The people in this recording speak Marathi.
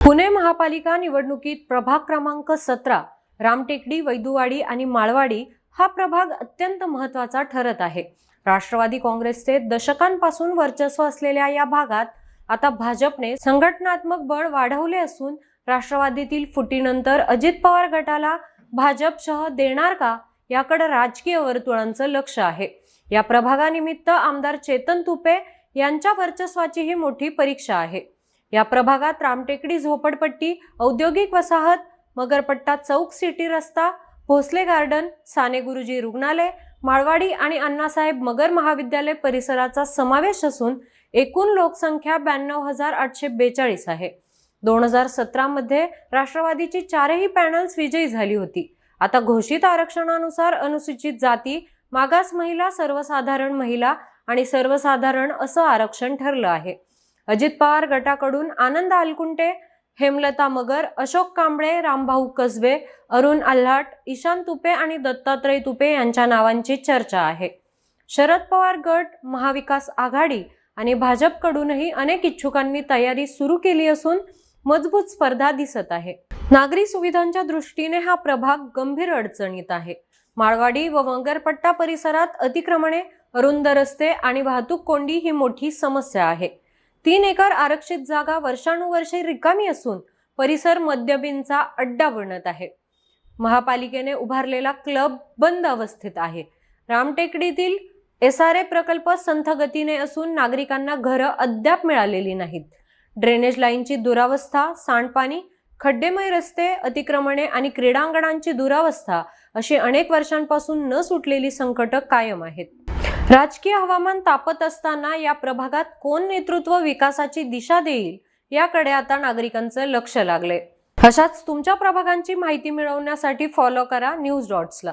पुणे महापालिका निवडणुकीत प्रभाग क्रमांक 17 रामटेकडी, वैदुवाडी आणि माळवाडी हा प्रभाग अत्यंत महत्त्वाचा ठरत आहे। राष्ट्रवादी काँग्रेसचे दशकांपासून वर्चस्व असलेल्या या भागात आता भाजपने संघटनात्मक बळ वाढवले असून राष्ट्रवादीतील फुटीनंतर अजित पवार गटाला भाजप शह देणार का याकडे राजकीय वर्तुळांचं लक्ष आहे। या प्रभागानिमित्त आमदार चेतन तुपे यांच्या वर्चस्वाची ही मोठी परीक्षा आहे। या प्रभागात रामटेकडी झोपडपट्टी, औद्योगिक वसाहत, मगरपट्टा चौक, सिटी रस्ता, भोसले गार्डन, साने गुरुजी रुग्णालय, माळवाडी आणि अण्णासाहेब मगर महाविद्यालय परिसराचा समावेश असून एकूण लोकसंख्या 92,842 आहे। 2017 मध्ये राष्ट्रवादीची चारही पॅनल्स विजयी झाली होती। आता घोषित आरक्षणानुसार अनुसूचित जाती, मागास महिला, सर्वसाधारण महिला आणि सर्वसाधारण असं आरक्षण ठरलं आहे। अजित पवार गटाकडून आनंद अलकुंटे, हेमलता मगर, अशोक कांबळे, रामभाऊ कसबे, अरुण आल्हाट, ईशान तुपे आणि दत्तात्रय तुपे यांच्या नावांची चर्चा आहे। शरद पवार गट, महाविकास आघाडी आणि भाजपकडूनही अनेक इच्छुकांनी तयारी सुरू केली असून मजबूत स्पर्धा दिसत आहे। नागरी सुविधांच्या दृष्टीने हा प्रभाग गंभीर अडचणीत आहे। माळवाडी व मगरपट्टा परिसरात अतिक्रमणे, अरुंद रस्ते आणि वाहतूक कोंडी ही मोठी समस्या आहे। 3 एकर आरक्षित जागा वर्षानुवर्षे रिकामी असून परिसर मद्यपींचा अड्डा बनत आहे। महापालिकेने उभारलेला क्लब बंद अवस्थेत आहे। रामटेकडीतील SRA प्रकल्प संथ गतीने असून नागरिकांना घरं अद्याप मिळालेली नाहीत। ड्रेनेज लाईनची दुरावस्था, सांडपाणी, खड्डेमय रस्ते, अतिक्रमणे आणि क्रीडांगणांची दुरावस्था अशी अनेक वर्षांपासून न सुटलेली संकट कायम आहेत। राजकीय हवामान तापत असताना या प्रभागात कोण नेतृत्व विकासाची दिशा देईल याकडे आता नागरिकांचं लक्ष लागले। अशाच तुमच्या प्रभागांची माहिती मिळवण्यासाठी फॉलो करा न्यूज डॉट्सला।